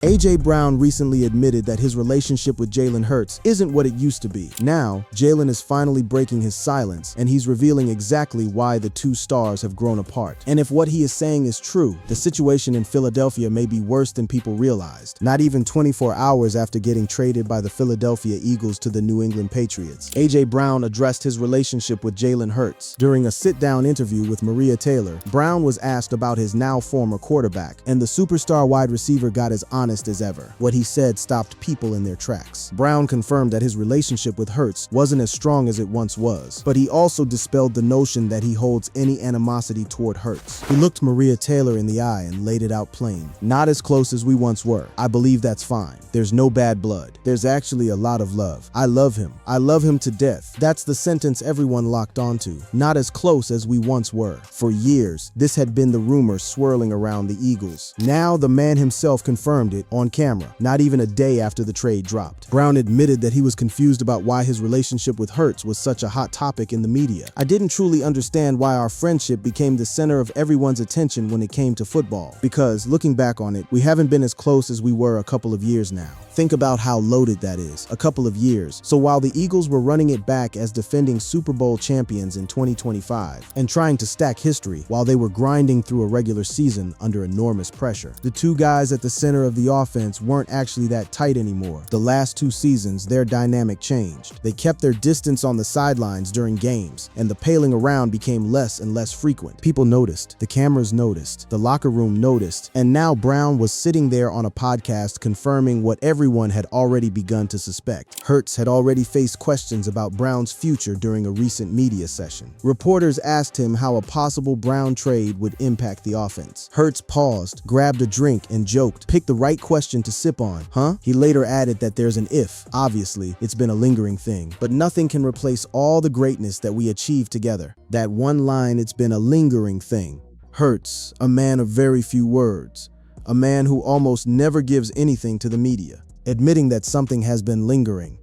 A.J. Brown recently admitted that his relationship with Jalen Hurts isn't what it used to be. Now, Jalen is finally breaking his silence, and he's revealing exactly why the two stars have grown apart. And if what he is saying is true, the situation in Philadelphia may be worse than people realized. Not even 24 hours after getting traded by the Philadelphia Eagles to the New England Patriots, A.J. Brown addressed his relationship with Jalen Hurts. During a sit-down interview with Maria Taylor, Brown was asked about his now former quarterback, and the superstar wide receiver got as honest as ever. What he said stopped people in their tracks. Brown confirmed that his relationship with Hurts wasn't as strong as it once was, but he also dispelled the notion that he holds any animosity toward Hurts. He looked Maria Taylor in the eye and laid it out plain. Not as close as we once were. I believe that's fine. There's no bad blood. There's actually a lot of love. I love him. I love him to death. That's the sentence everyone locked onto. Not as close as we once were. For years, this had been the rumor swirling around the Eagles. Now the man himself confirmed it on camera, not even a day after the trade dropped. Brown admitted that he was confused about why his relationship with Hurts was such a hot topic in the media. I didn't truly understand why our friendship became the center of everyone's attention when it came to football, because looking back on it, we haven't been as close as we were a couple of years now. Think about how loaded that is, a couple of years. So while the Eagles were running it back as defending Super Bowl champions in 2025 and trying to stack history while they were grinding through a regular season under enormous pressure, the two guys at the center of the offense weren't actually that tight anymore. The last 2 seasons, their dynamic changed. They kept their distance on the sidelines during games, and the paling around became less and less frequent. People noticed, the cameras noticed, the locker room noticed, and now Brown was sitting there on a podcast confirming what everyone had already begun to suspect. Hurts had already faced questions about Brown's future during a recent media session. Reporters asked him how a possible Brown trade would impact the offense. Hurts paused, grabbed a drink, and joked, "Pick the right question to sip on, huh?" He later added that there's an if. Obviously, it's been a lingering thing, but nothing can replace all the greatness that we achieved together. That one line, "It's been a lingering thing." Hurts, a man of very few words, a man who almost never gives anything to the media, admitting that something has been lingering.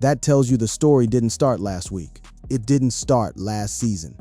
That tells you the story didn't start last week. It didn't start last season.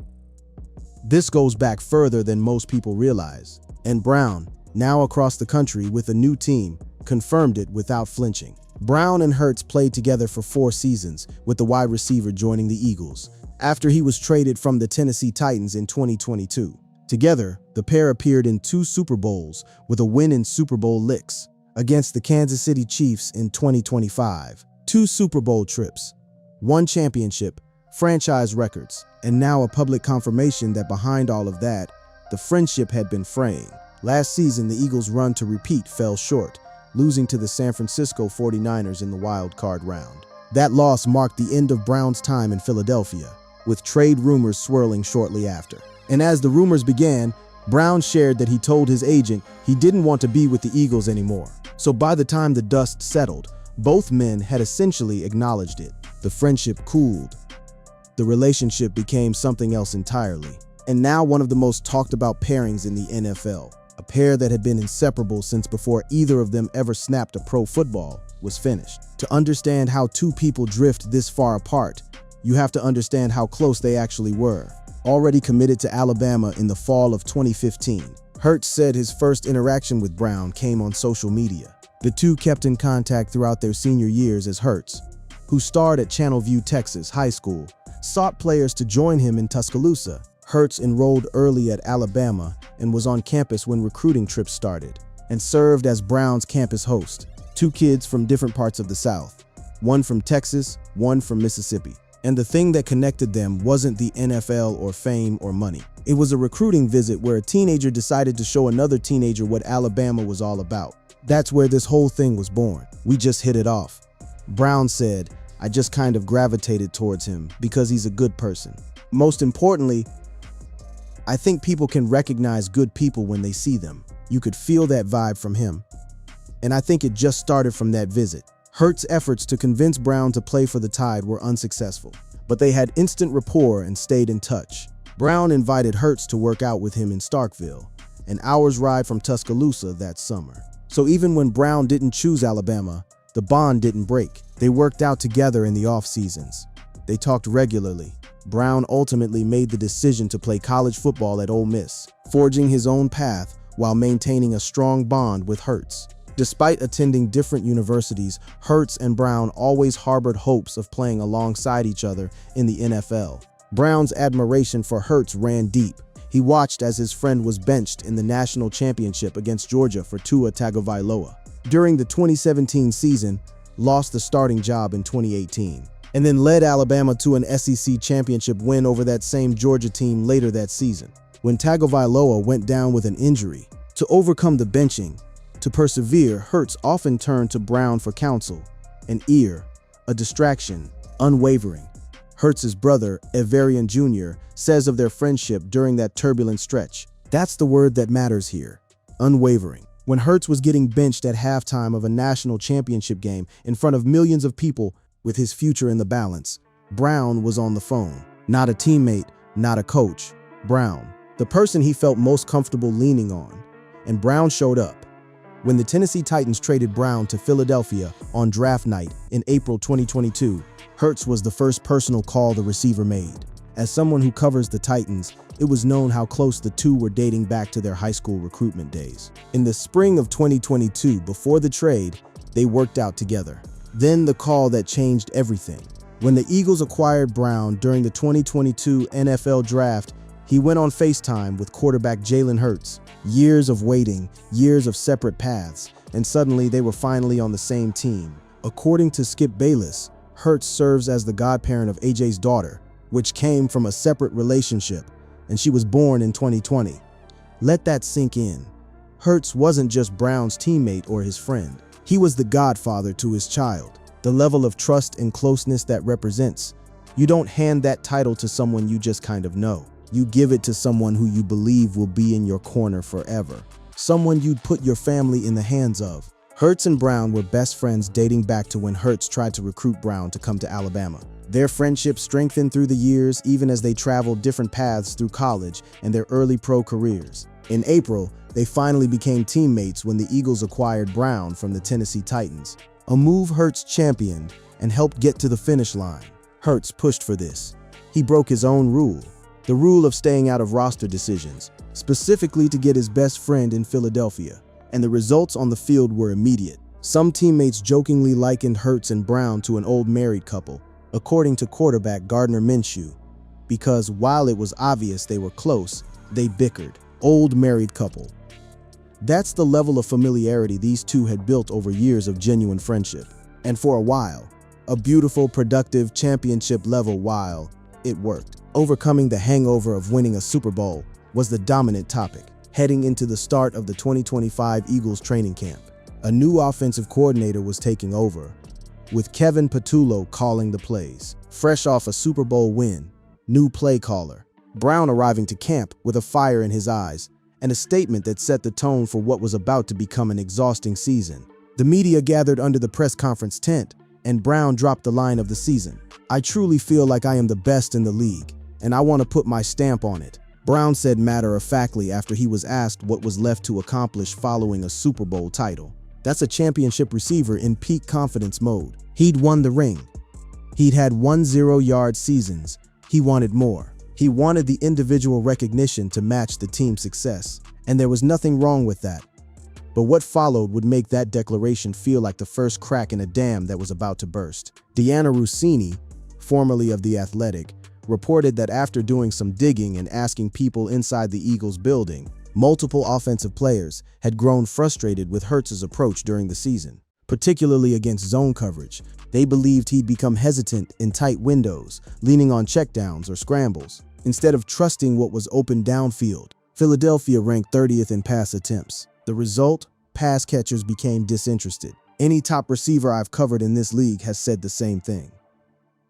This goes back further than most people realize, and Brown, now across the country with a new team, confirmed it without flinching. Brown and Hurts played together for 4 seasons, with the wide receiver joining the Eagles, after he was traded from the Tennessee Titans in 2022. Together, the pair appeared in 2 Super Bowls with a win in Super Bowl licks, against the Kansas City Chiefs in 2025. 2 Super Bowl trips, 1 championship, franchise records, and now a public confirmation that behind all of that, the friendship had been fraying. Last season, the Eagles' run to repeat fell short, losing to the San Francisco 49ers in the wild card round. That loss marked the end of Brown's time in Philadelphia, with trade rumors swirling shortly after. And as the rumors began, Brown shared that he told his agent he didn't want to be with the Eagles anymore. So by the time the dust settled, both men had essentially acknowledged it. The friendship cooled. The relationship became something else entirely. And now one of the most talked about pairings in the NFL, a pair that had been inseparable since before either of them ever snapped a pro football, was finished. To understand how 2 people drift this far apart, you have to understand how close they actually were. Already committed to Alabama in the fall of 2015, Hurts said his first interaction with Brown came on social media. The two kept in contact throughout their senior years as Hurts, who starred at Channelview, Texas High School, sought players to join him in Tuscaloosa. Hurts enrolled early at Alabama and was on campus when recruiting trips started, and served as Brown's campus host. 2 kids from different parts of the South, one from Texas, one from Mississippi. And the thing that connected them wasn't the NFL or fame or money. It was a recruiting visit where a teenager decided to show another teenager what Alabama was all about. That's where this whole thing was born. We just hit it off. Brown said, "I just kind of gravitated towards him because he's a good person. Most importantly, I think people can recognize good people when they see them. You could feel that vibe from him. And I think it just started from that visit." Hurts' efforts to convince Brown to play for the Tide were unsuccessful, but they had instant rapport and stayed in touch. Brown invited Hurts to work out with him in Starkville, an hour's ride from Tuscaloosa that summer. So even when Brown didn't choose Alabama, the bond didn't break. They worked out together in the off seasons. They talked regularly. Brown ultimately made the decision to play college football at Ole Miss, forging his own path while maintaining a strong bond with Hurts. Despite attending different universities, Hurts and Brown always harbored hopes of playing alongside each other in the NFL. Brown's admiration for Hurts ran deep. He watched as his friend was benched in the national championship against Georgia for Tua Tagovailoa. During the 2017 season, lost the starting job in 2018, and then led Alabama to an SEC championship win over that same Georgia team later that season. When Tagovailoa went down with an injury, to overcome the benching, to persevere, Hurts often turned to Brown for counsel, an ear, a distraction, unwavering. Hurts's brother, Evarian Jr., says of their friendship during that turbulent stretch, "That's the word that matters here, unwavering." When Hurts was getting benched at halftime of a national championship game in front of millions of people with his future in the balance, Brown was on the phone. Not a teammate, not a coach. Brown, the person he felt most comfortable leaning on. And Brown showed up. When the Tennessee Titans traded Brown to Philadelphia on draft night in April 2022, Hurts was the first personal call the receiver made. As someone who covers the Titans, it was known how close the two were dating back to their high school recruitment days. In the spring of 2022, before the trade, they worked out together. Then the call that changed everything. When the Eagles acquired Brown during the 2022 NFL Draft, he went on FaceTime with quarterback Jalen Hurts. Years of waiting, years of separate paths, and suddenly they were finally on the same team. According to Skip Bayless, Hurts serves as the godparent of AJ's daughter, which came from a separate relationship, and she was born in 2020. Let that sink in. Hurts wasn't just Brown's teammate or his friend. He was the godfather to his child. The level of trust and closeness that represents. You don't hand that title to someone you just kind of know. You give it to someone who you believe will be in your corner forever. Someone you'd put your family in the hands of. Hurts and Brown were best friends dating back to when Hurts tried to recruit Brown to come to Alabama. Their friendship strengthened through the years, even as they traveled different paths through college and their early pro careers. In April, they finally became teammates when the Eagles acquired Brown from the Tennessee Titans. A move Hurts championed and helped get to the finish line. Hurts pushed for this. He broke his own rule. The rule of staying out of roster decisions, specifically to get his best friend in Philadelphia, and the results on the field were immediate. Some teammates jokingly likened Hurts and Brown to an old married couple, according to quarterback Gardner Minshew, because while it was obvious they were close, they bickered. Old married couple. That's the level of familiarity these two had built over years of genuine friendship. And for a while, a beautiful, productive, championship-level while, it worked. Overcoming the hangover of winning a Super Bowl was the dominant topic, heading into the start of the 2025 Eagles training camp. A new offensive coordinator was taking over, with Kevin Patullo calling the plays. Fresh off a Super Bowl win, new play caller. Brown arriving to camp with a fire in his eyes and a statement that set the tone for what was about to become an exhausting season. The media gathered under the press conference tent, and Brown dropped the line of the season. "I truly feel like I am the best in the league, and I want to put my stamp on it," Brown said matter-of-factly after he was asked what was left to accomplish following a Super Bowl title. That's a championship receiver in peak confidence mode. He'd won the ring. He'd had 1-0-yard seasons. He wanted more. He wanted the individual recognition to match the team's success, and there was nothing wrong with that. But what followed would make that declaration feel like the first crack in a dam that was about to burst. Deanna Rossini, formerly of The Athletic, reported that after doing some digging and asking people inside the Eagles building, multiple offensive players had grown frustrated with Hurts's approach during the season, particularly against zone coverage. They believed he'd become hesitant in tight windows, leaning on checkdowns or scrambles, instead of trusting what was open downfield. Philadelphia ranked 30th in pass attempts. The result? Pass catchers became disinterested. Any top receiver I've covered in this league has said the same thing.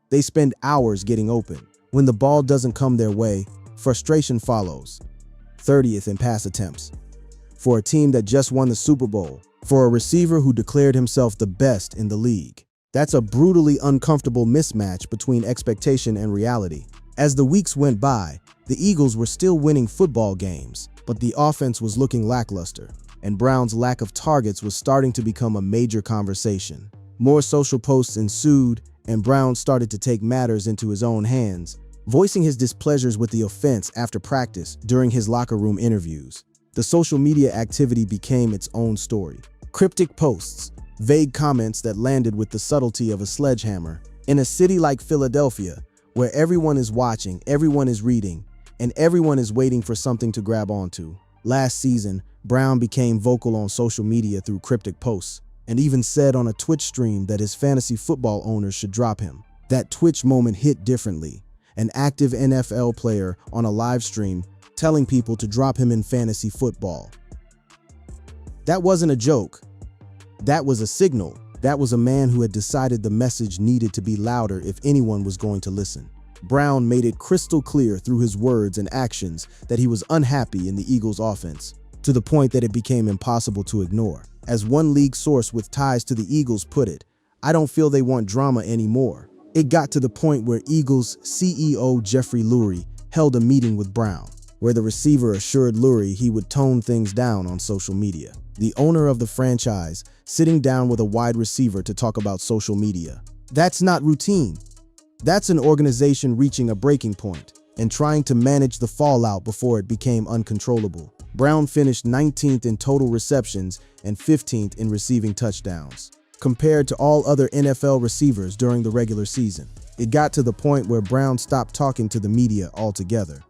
They spend hours getting open. When the ball doesn't come their way, frustration follows. 30th in pass attempts. For a team that just won the Super Bowl, for a receiver who declared himself the best in the league. That's a brutally uncomfortable mismatch between expectation and reality. As the weeks went by, the Eagles were still winning football games, but the offense was looking lackluster, and Brown's lack of targets was starting to become a major conversation. More social posts ensued, and Brown started to take matters into his own hands, voicing his displeasures with the offense after practice during his locker room interviews. The social media activity became its own story. Cryptic posts, vague comments that landed with the subtlety of a sledgehammer. In a city like Philadelphia, where everyone is watching, everyone is reading, and everyone is waiting for something to grab onto. Last season, Brown became vocal on social media through cryptic posts, and even said on a Twitch stream that his fantasy football owners should drop him. That Twitch moment hit differently. An active NFL player on a live stream telling people to drop him in fantasy football. That wasn't a joke. That was a signal. That was a man who had decided the message needed to be louder if anyone was going to listen. Brown made it crystal clear through his words and actions that he was unhappy in the Eagles' offense, to the point that it became impossible to ignore. As one league source with ties to the Eagles put it, "I don't feel they want drama anymore." It got to the point where Eagles CEO Jeffrey Lurie held a meeting with Brown, where the receiver assured Lurie he would tone things down on social media. The owner of the franchise sitting down with a wide receiver to talk about social media. That's not routine. That's an organization reaching a breaking point and trying to manage the fallout before it became uncontrollable. Brown finished 19th in total receptions and 15th in receiving touchdowns, compared to all other NFL receivers during the regular season. It got to the point where Brown stopped talking to the media altogether.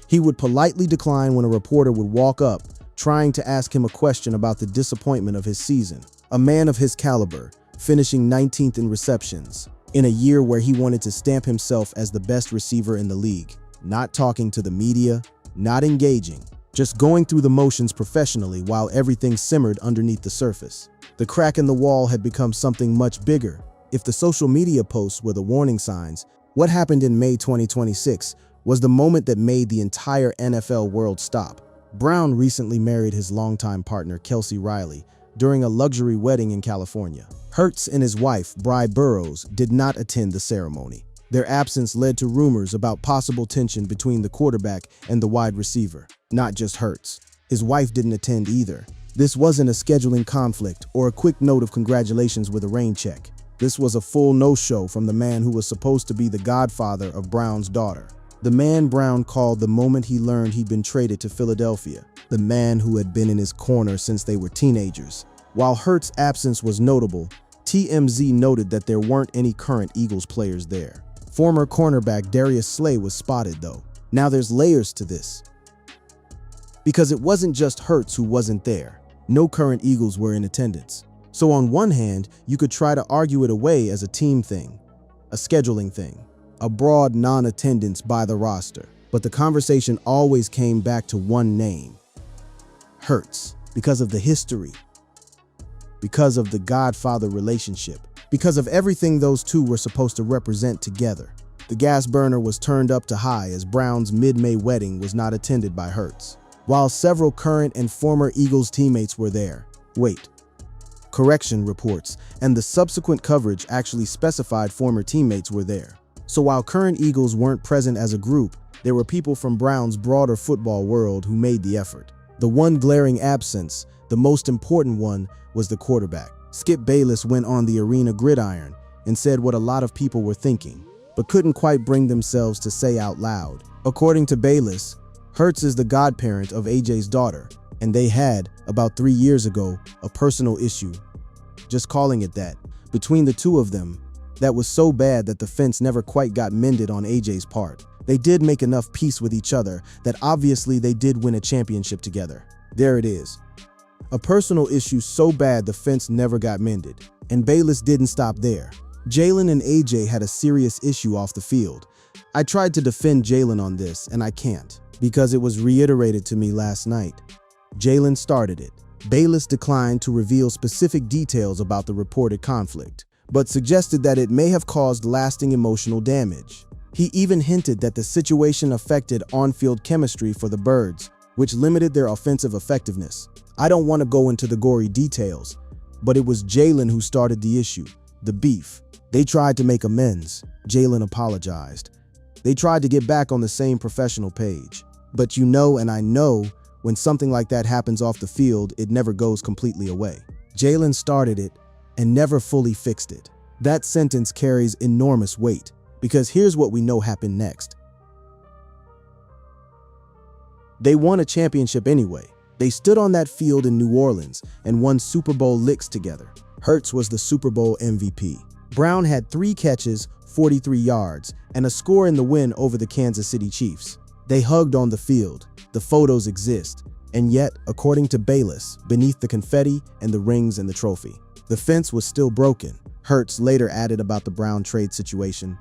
He would politely decline when a reporter would walk up, trying to ask him a question about the disappointment of his season. A man of his caliber, finishing 19th in receptions, in a year where he wanted to stamp himself as the best receiver in the league. Not talking to the media, not engaging, just going through the motions professionally while everything simmered underneath the surface. The crack in the wall had become something much bigger. If the social media posts were the warning signs, what happened in May 2026 was the moment that made the entire NFL world stop. Brown recently married his longtime partner Kelsey Riley during a luxury wedding in California. Hurts and his wife, Bri Burrows, did not attend the ceremony. Their absence led to rumors about possible tension between the quarterback and the wide receiver. Not just Hurts. His wife didn't attend either. This wasn't a scheduling conflict or a quick note of congratulations with a rain check. This was a full no-show from the man who was supposed to be the godfather of Brown's daughter. The man Brown called the moment he learned he'd been traded to Philadelphia. The man who had been in his corner since they were teenagers. While Hurts' absence was notable, TMZ noted that there weren't any current Eagles players there. Former cornerback Darius Slay was spotted though. Now there's layers to this. Because it wasn't just Hurts who wasn't there. No current Eagles were in attendance. So on one hand, you could try to argue it away as a team thing, a scheduling thing, a broad non-attendance by the roster. But the conversation always came back to one name: Hurts, because of the history, because of the godfather relationship, because of everything those two were supposed to represent together. The gas burner was turned up to high as Brown's mid-May wedding was not attended by Hurts, while several current and former Eagles teammates were there. Wait. Correction reports and the subsequent coverage actually specified former teammates were there. So while current Eagles weren't present as a group, there were people from Brown's broader football world who made the effort. The one glaring absence, the most important one, was the quarterback. Skip Bayless went on the arena gridiron and said what a lot of people were thinking, but couldn't quite bring themselves to say out loud. According to Bayless, Hurts is the godparent of AJ's daughter, and they had, about 3 years ago, a personal issue. Just calling it that. Between the two of them, that was so bad that the fence never quite got mended on AJ's part. They did make enough peace with each other that obviously they did win a championship together. There it is. A personal issue so bad the fence never got mended. And Bayless didn't stop there. Jalen and AJ had a serious issue off the field. I tried to defend Jalen on this, and I can't, because it was reiterated to me last night. Jalen started it. Bayless declined to reveal specific details about the reported conflict, but suggested that it may have caused lasting emotional damage. He even hinted that the situation affected on-field chemistry for the Birds, which limited their offensive effectiveness. I don't want to go into the gory details, but it was Jalen who started the issue, the beef. They tried to make amends. Jalen apologized. They tried to get back on the same professional page. But you know, and I know, when something like that happens off the field, it never goes completely away. Jalen started it and never fully fixed it. That sentence carries enormous weight, because here's what we know happened next. They won a championship anyway. They stood on that field in New Orleans and won Super Bowl licks together. Hurts was the Super Bowl MVP. Brown had 3 catches, 43 yards, and a score in the win over the Kansas City Chiefs. They hugged on the field. The photos exist. And yet, according to Bayless, beneath the confetti and the rings and the trophy, the fence was still broken. Hurts later added about the Brown trade situation.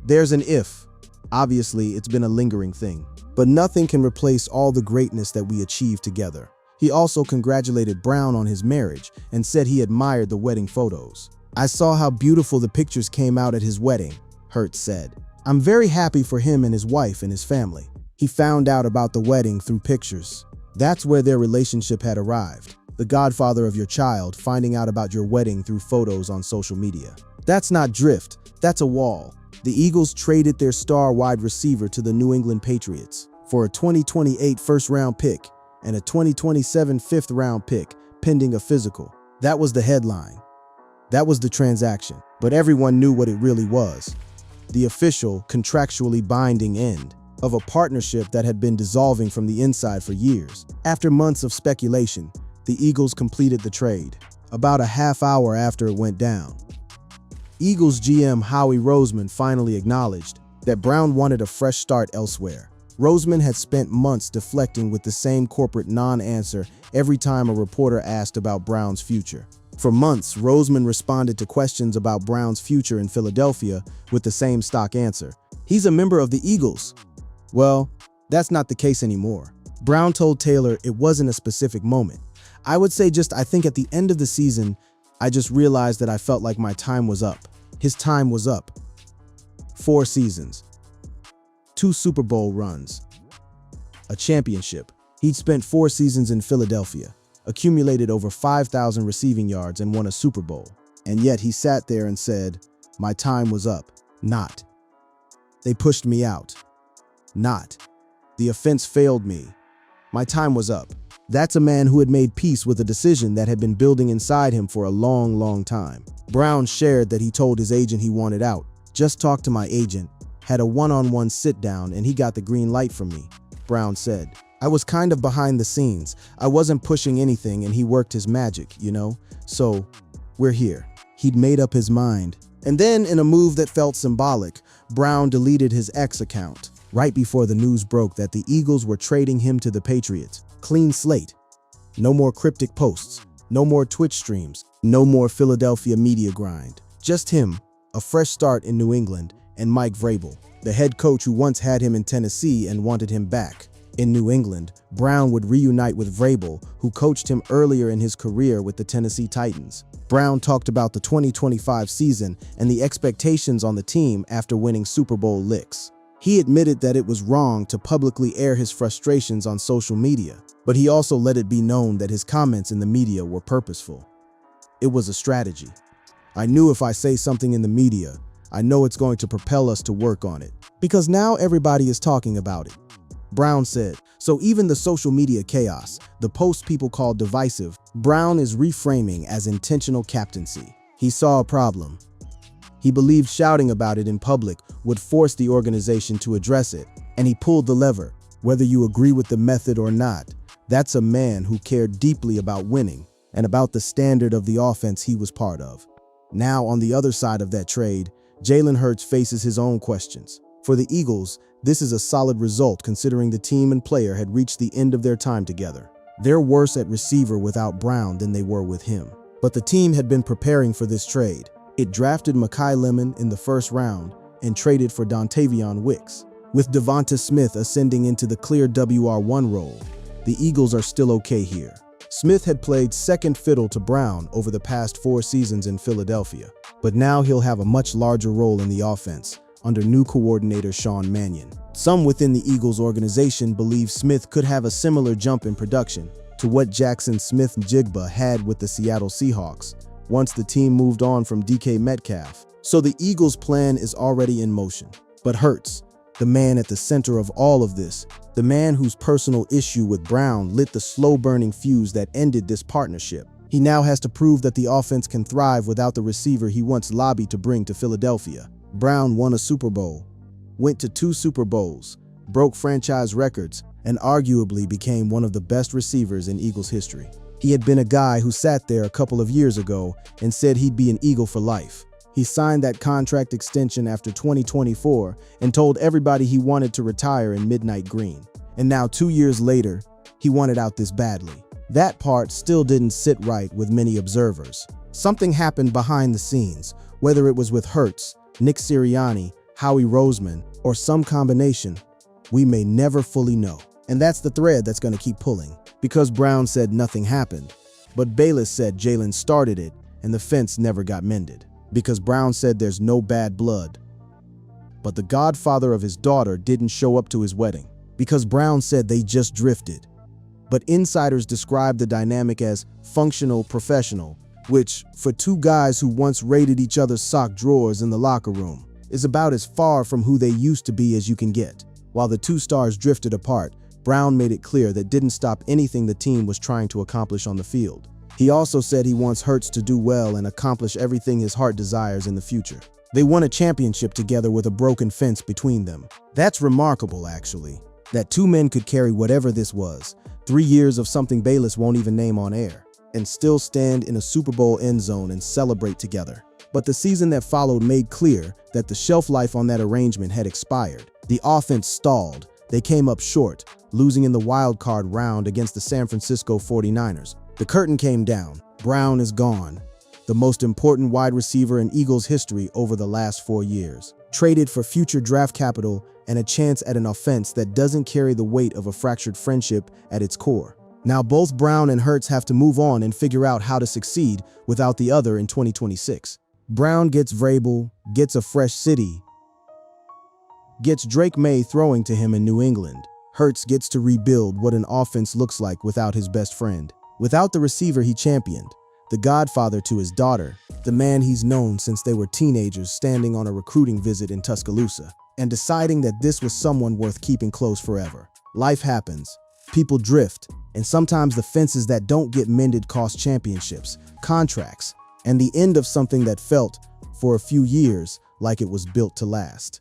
There's an if. Obviously, it's been a lingering thing. But nothing can replace all the greatness that we achieved together. He also congratulated Brown on his marriage and said he admired the wedding photos. I saw how beautiful the pictures came out at his wedding, Hurts said. I'm very happy for him and his wife and his family. He found out about the wedding through pictures. That's where their relationship had arrived. The godfather of your child finding out about your wedding through photos on social media. That's not drift, that's a wall. The Eagles traded their star wide receiver to the New England Patriots for a 2028 first-round pick and a 2027 fifth-round pick pending a physical. That was the headline. That was the transaction. But everyone knew what it really was. The official, contractually binding end of a partnership that had been dissolving from the inside for years. After months of speculation, the Eagles completed the trade, about a half hour after it went down. Eagles GM Howie Roseman finally acknowledged that Brown wanted a fresh start elsewhere. Roseman had spent months deflecting with the same corporate non-answer every time a reporter asked about Brown's future. For months, Roseman responded to questions about Brown's future in Philadelphia with the same stock answer. He's a member of the Eagles. Well, that's not the case anymore. Brown told Taylor it wasn't a specific moment. I would say I think at the end of the season, I just realized that I felt like my time was up. His time was up. 4 seasons. 2 Super Bowl runs. A championship. He'd spent 4 seasons in Philadelphia, accumulated over 5,000 receiving yards and won a Super Bowl. And yet he sat there and said, my time was up. Not. They pushed me out. Not. The offense failed me. My time was up. That's a man who had made peace with a decision that had been building inside him for a long, long time. Brown shared that he told his agent he wanted out. Just talked to my agent, had a one-on-one sit-down, and he got the green light from me, Brown said. I was kind of behind the scenes. I wasn't pushing anything, and he worked his magic, you know? So, we're here. He'd made up his mind. And then, in a move that felt symbolic, Brown deleted his X account right before the news broke that the Eagles were trading him to the Patriots. Clean slate. No more cryptic posts. No more Twitch streams. No more Philadelphia media grind. Just him, a fresh start in New England, and Mike Vrabel, the head coach who once had him in Tennessee and wanted him back. In New England, Brown would reunite with Vrabel, who coached him earlier in his career with the Tennessee Titans. Brown talked about the 2025 season and the expectations on the team after winning Super Bowl licks. He admitted that it was wrong to publicly air his frustrations on social media, but he also let it be known that his comments in the media were purposeful. It was a strategy. I knew if I say something in the media, I know it's going to propel us to work on it, because now everybody is talking about it, Brown said. So even the social media chaos, the posts people call divisive, Brown is reframing as intentional captaincy. He saw a problem. He believed shouting about it in public would force the organization to address it, and he pulled the lever. Whether you agree with the method or not, that's a man who cared deeply about winning and about the standard of the offense he was part of. Now, on the other side of that trade, Jalen Hurts faces his own questions. For the Eagles, this is a solid result considering the team and player had reached the end of their time together. They're worse at receiver without Brown than they were with him. But the team had been preparing for this trade. It drafted Mekhi Lemon in the first round and traded for Dontavion Wicks. With Devonta Smith ascending into the clear WR1 role, the Eagles are still okay here. Smith had played second fiddle to Brown over the past 4 seasons in Philadelphia, but now he'll have a much larger role in the offense under new coordinator Sean Mannion. Some within the Eagles organization believe Smith could have a similar jump in production to what Jackson Smith-Njigba had with the Seattle Seahawks once the team moved on from DK Metcalf. So the Eagles' plan is already in motion. But Hurts, the man at the center of all of this, the man whose personal issue with Brown lit the slow-burning fuse that ended this partnership, he now has to prove that the offense can thrive without the receiver he once lobbied to bring to Philadelphia. Brown won a Super Bowl, went to 2 Super Bowls, broke franchise records, and arguably became one of the best receivers in Eagles history. He had been a guy who sat there a couple of years ago and said he'd be an Eagle for life. He signed that contract extension after 2024 and told everybody he wanted to retire in midnight green. And now 2 years later, he wanted out this badly. That part still didn't sit right with many observers. Something happened behind the scenes, whether it was with Hurts, Nick Sirianni, Howie Roseman, or some combination. We may never fully know. And that's the thread that's going to keep pulling. Because Brown said nothing happened, but Bayless said Jalen started it and the fence never got mended. Because Brown said there's no bad blood, but the godfather of his daughter didn't show up to his wedding. Because Brown said they just drifted. But insiders described the dynamic as functional professional, which, for two guys who once raided each other's sock drawers in the locker room, is about as far from who they used to be as you can get. While the two stars drifted apart, Brown made it clear that didn't stop anything the team was trying to accomplish on the field. He also said he wants Hurts to do well and accomplish everything his heart desires in the future. They won a championship together with a broken fence between them. That's remarkable, actually, that two men could carry whatever this was, 3 years of something Bayless won't even name on air, and still stand in a Super Bowl end zone and celebrate together. But the season that followed made clear that the shelf life on that arrangement had expired. The offense stalled. They came up short, losing in the wild card round against the San Francisco 49ers. The curtain came down. Brown is gone, the most important wide receiver in Eagles history over the last 4 years. Traded for future draft capital and a chance at an offense that doesn't carry the weight of a fractured friendship at its core. Now both Brown and Hurts have to move on and figure out how to succeed without the other in 2026. Brown gets Vrabel, gets a fresh city, gets Drake May throwing to him in New England. Hurts gets to rebuild what an offense looks like without his best friend. Without the receiver he championed, the godfather to his daughter, the man he's known since they were teenagers standing on a recruiting visit in Tuscaloosa, and deciding that this was someone worth keeping close forever. Life happens, people drift, and sometimes the fences that don't get mended cost championships, contracts, and the end of something that felt, for a few years, like it was built to last.